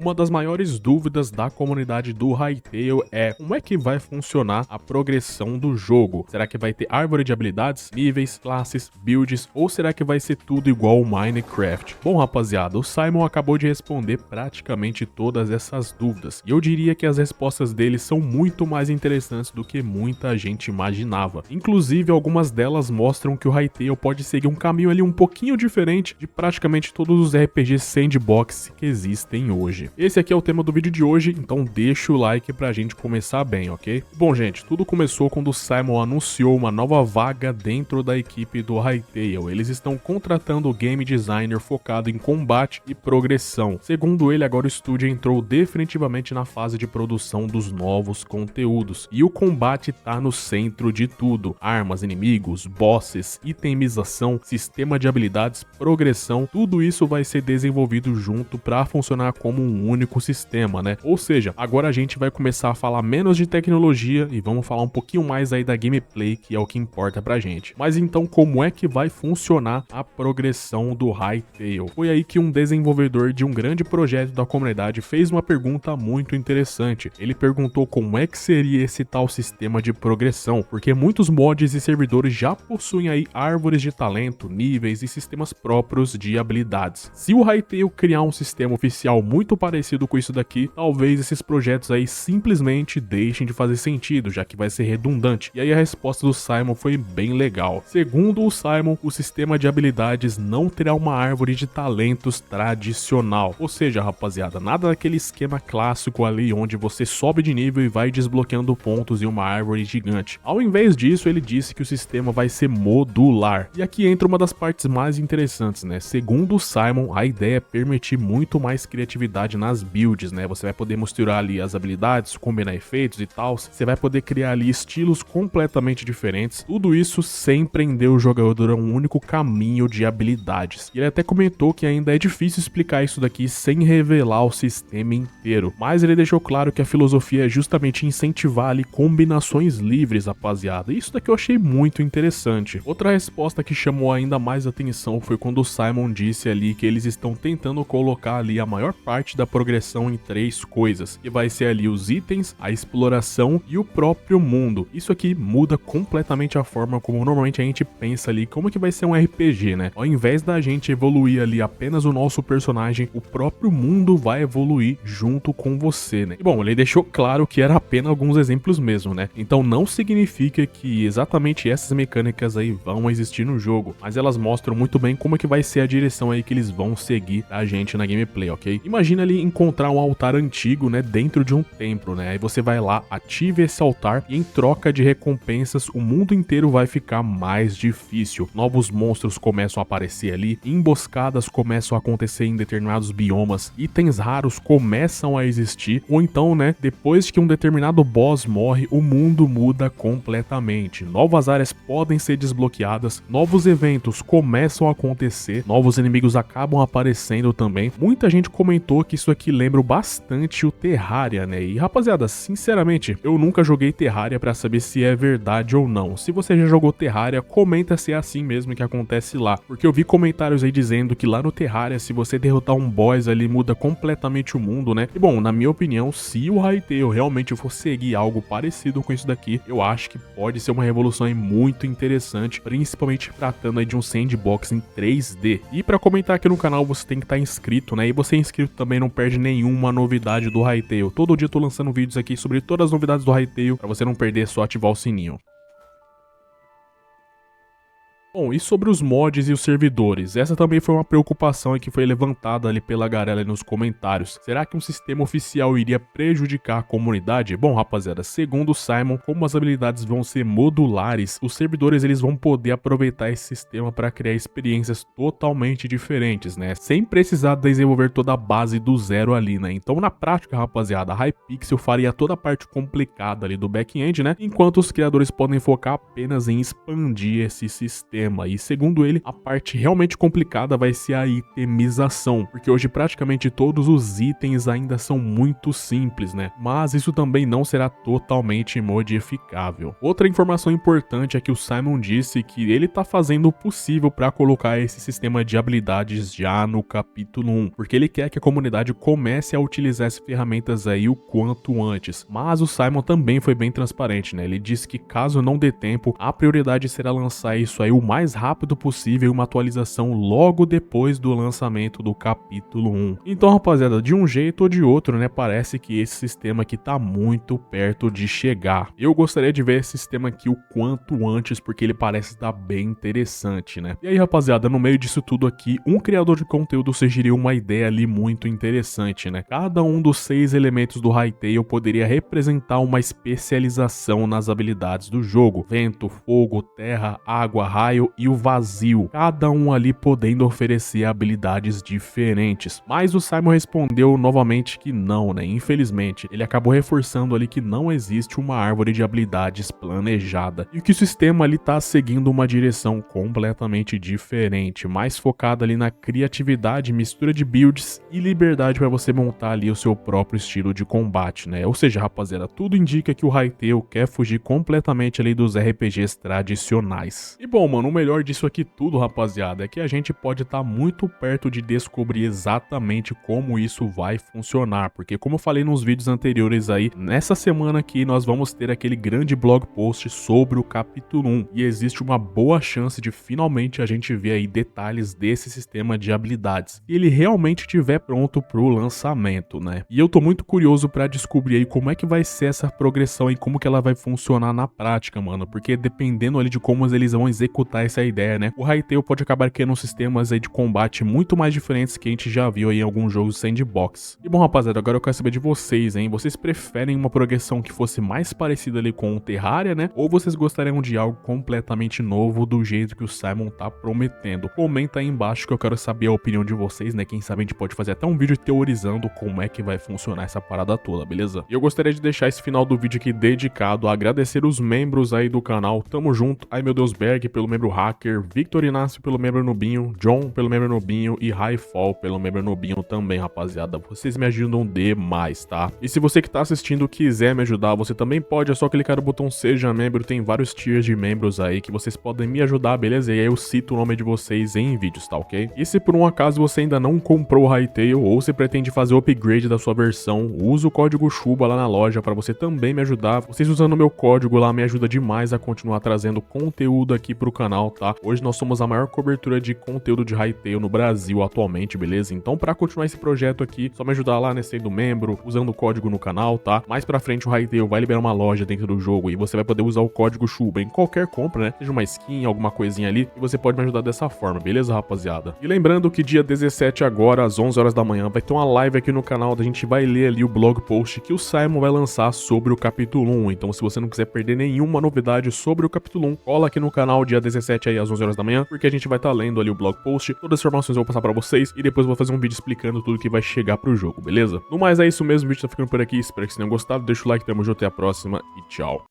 Uma das maiores dúvidas da comunidade do Hytale é como é que vai funcionar a progressão do jogo. Será que vai ter árvore de habilidades, níveis, classes, builds, ou será que vai ser tudo igual ao Minecraft? Bom, rapaziada, o Simon acabou de responder praticamente todas essas dúvidas, e eu diria que as respostas dele são muito mais interessantes do que muita gente imaginava. Inclusive, algumas delas mostram que o Hytale pode seguir um caminho ali um pouquinho diferente de praticamente todos os RPGs sandbox que existem hoje. Esse aqui é o tema do vídeo de hoje, então deixa o like pra gente começar bem, ok? Bom, gente, tudo começou quando o Simon anunciou uma nova vaga dentro da equipe do Hytale. Eles estão contratando o game designer focado em combate e progressão. Segundo ele, agora o estúdio entrou definitivamente na fase de produção dos novos conteúdos, e o combate tá no centro de tudo. Armas, inimigos, bosses, itemização, sistema de habilidades, progressão, tudo isso vai ser desenvolvido junto pra funcionar como um único sistema, né? Ou seja, agora a gente vai começar a falar menos de tecnologia e vamos falar um pouquinho mais aí da gameplay, que é o que importa pra gente. Mas então, como é que vai funcionar a progressão do Hytale? Foi aí que um desenvolvedor de um grande projeto da comunidade fez uma pergunta muito interessante. Ele perguntou como é que seria esse tal sistema de progressão, porque muitos mods e servidores já possuem aí árvores de talento, níveis e sistemas próprios de habilidades. Se o Hytale criar um sistema oficial muito parecido com isso daqui, talvez esses projetos aí simplesmente deixem de fazer sentido, já que vai ser redundante. E aí a resposta do Simon foi bem legal. Segundo o Simon, o sistema de habilidades não terá uma árvore de talentos tradicional. Ou seja, rapaziada, nada daquele esquema clássico ali onde você sobe de nível e vai desbloqueando pontos em uma árvore gigante. Ao invés disso, ele disse que o sistema vai ser modular. E aqui entra uma das partes mais interessantes, né? Segundo o Simon, a ideia é permitir muito mais criatividade nas builds, né? Você vai poder misturar ali as habilidades, combinar efeitos e tal. Você vai poder criar ali estilos completamente diferentes. Tudo isso sem prender o jogador a um único caminho de habilidades. E ele até comentou que ainda é difícil explicar isso daqui sem revelar o sistema inteiro. Mas ele deixou claro que a filosofia é justamente incentivar ali combinações livres, rapaziada. Isso daqui eu achei muito interessante. Outra resposta que chamou ainda mais atenção foi quando o Simon disse ali que eles estão tentando colocar ali a maior parte da progressão em 3 coisas, que vai ser ali os itens, a exploração e o próprio mundo. Isso aqui muda completamente a forma como normalmente a gente pensa ali como que vai ser um RPG, né? Ao invés da gente evoluir ali apenas o nosso personagem, o próprio mundo vai evoluir junto com você, né? E bom, ele deixou claro que era apenas alguns exemplos mesmo, né? Então não significa que exatamente essas mecânicas aí vão existir no jogo, mas elas mostram muito bem como é que vai ser a direção aí que eles vão seguir a gente na gameplay, ok? Imagina ali encontrar um altar antigo, né, dentro de um templo, né? Aí você vai lá, ative esse altar e em troca de recompensas, o mundo inteiro vai ficar mais difícil. Novos monstros começam a aparecer ali, emboscadas começam a acontecer em determinados biomas, itens raros começam a existir, ou então, né, depois que um determinado boss morre, o mundo muda completamente. Novas áreas podem ser desbloqueadas, novos eventos começam a acontecer, novos inimigos acabam aparecendo também. Muita gente comentou que isso aqui lembra bastante o Terraria, né? E rapaziada, sinceramente, eu nunca joguei Terraria pra saber se é verdade ou não. Se você já jogou Terraria, comenta se é assim mesmo que acontece lá, porque eu vi comentários aí dizendo que lá no Terraria, se você derrotar um boss ali, muda completamente o mundo, né? E bom, na minha opinião, se o Hytale realmente for seguir algo parecido com isso daqui, eu acho que pode ser uma revolução aí muito interessante, principalmente tratando aí de um sandbox em 3D. E pra comentar aqui no canal, você tem que estar inscrito, né? E você inscrito também não perde nenhuma novidade do Hytale. Todo dia eu tô lançando vídeos aqui sobre todas as novidades do Hytale, pra você não perder, é só ativar o sininho. Bom, e sobre os mods e os servidores? Essa também foi uma preocupação que foi levantada ali pela galera nos comentários. Será que um sistema oficial iria prejudicar a comunidade? Bom, rapaziada, segundo o Simon, como as habilidades vão ser modulares, os servidores eles vão poder aproveitar esse sistema para criar experiências totalmente diferentes, né? Sem precisar desenvolver toda a base do zero ali, né? Então, na prática, rapaziada, a Hypixel faria toda a parte complicada ali do back-end, né? Enquanto os criadores podem focar apenas em expandir esse sistema. sistema. E segundo ele, a parte realmente complicada vai ser a itemização, porque hoje praticamente todos os itens ainda são muito simples, né? Mas isso também não será totalmente modificável. Outra informação importante é que o Simon disse que ele tá fazendo o possível para colocar esse sistema de habilidades já no capítulo 1, porque ele quer que a comunidade comece a utilizar essas ferramentas aí o quanto antes. Mas o Simon também foi bem transparente, né? Ele disse que caso não dê tempo, a prioridade será lançar isso aí o mais rápido possível, uma atualização logo depois do lançamento do capítulo 1. Então, rapaziada, de um jeito ou de outro, né, parece que esse sistema aqui tá muito perto de chegar. Eu gostaria de ver esse sistema aqui o quanto antes, porque ele parece estar bem interessante, né? E aí, rapaziada, no meio disso tudo aqui, um criador de conteúdo sugeriu uma ideia ali muito interessante, né? Cada um dos 6 elementos do Hytale poderia representar uma especialização nas habilidades do jogo: vento, fogo, terra, água, raio e o vazio. Cada um ali podendo oferecer habilidades diferentes. Mas o Simon respondeu novamente que não, né? Infelizmente, ele acabou reforçando ali que não existe uma árvore de habilidades planejada e que o sistema ali tá seguindo uma direção completamente diferente, mais focada ali na criatividade, mistura de builds e liberdade para você montar ali o seu próprio estilo de combate, né? Ou seja, rapaziada, tudo indica que o Hytale quer fugir completamente ali dos RPGs tradicionais. E bom, mano, o melhor disso aqui tudo, rapaziada, é que a gente pode estar muito perto de descobrir exatamente como isso vai funcionar, porque como eu falei nos vídeos anteriores aí, nessa semana aqui nós vamos ter aquele grande blog post sobre o capítulo 1 e existe uma boa chance de finalmente a gente ver aí detalhes desse sistema de habilidades e ele realmente estiver pronto pro lançamento, né? E eu tô muito curioso pra descobrir aí como é que vai ser essa progressão e como que ela vai funcionar na prática, mano, porque dependendo ali de como eles vão executar essa ideia, né, o Hytale pode acabar criando sistemas aí de combate muito mais diferentes que a gente já viu aí em alguns jogos sandbox. E bom, rapaziada, agora eu quero saber de vocês, hein? Vocês preferem uma progressão que fosse mais parecida ali com o Terraria, né? Ou vocês gostariam de algo completamente novo do jeito que o Simon tá prometendo? Comenta aí embaixo que eu quero saber a opinião de vocês, né? Quem sabe a gente pode fazer até um vídeo teorizando como é que vai funcionar essa parada toda, beleza? E eu gostaria de deixar esse final do vídeo aqui dedicado a agradecer os membros aí do canal. Tamo junto. Ai meu Deus Berg pelo membro hacker, Victor Inácio pelo membro nubinho, John pelo membro nubinho e Highfall pelo membro nubinho também, rapaziada. Vocês me ajudam demais, tá? E se você que tá assistindo quiser me ajudar, você também pode, é só clicar no botão seja membro, tem vários tiers de membros aí que vocês podem me ajudar, beleza? E aí eu cito o nome de vocês em vídeos, tá ok? E se por um acaso você ainda não comprou o Hytale ou se pretende fazer o upgrade da sua versão, usa o código Chuba lá na loja para você também me ajudar. Vocês usando o meu código lá me ajuda demais a continuar trazendo conteúdo aqui pro canal, tá? Hoje nós somos a maior cobertura de conteúdo de Hytale no Brasil atualmente, beleza? Então para continuar esse projeto aqui, só me ajudar lá nesse aí do membro, usando o código no canal, tá? Mais pra frente o Hytale vai liberar uma loja dentro do jogo e você vai poder usar o código Chuba em qualquer compra, né? Seja uma skin, alguma coisinha ali, e você pode me ajudar dessa forma, beleza, rapaziada? E lembrando que dia 17 agora, às 11 horas da manhã, vai ter uma live aqui no canal, da gente vai ler ali o blog post que o Simon vai lançar sobre o capítulo 1. Então se você não quiser perder nenhuma novidade sobre o capítulo 1, cola aqui no canal dia 17 aí às 11 horas da manhã, porque a gente vai estar lendo ali o blog post, todas as informações eu vou passar pra vocês e depois eu vou fazer um vídeo explicando tudo que vai chegar pro jogo, beleza? No mais é isso mesmo, o vídeo tá ficando por aqui, espero que vocês tenham gostado, deixa o like, tamo junto, até a próxima e tchau.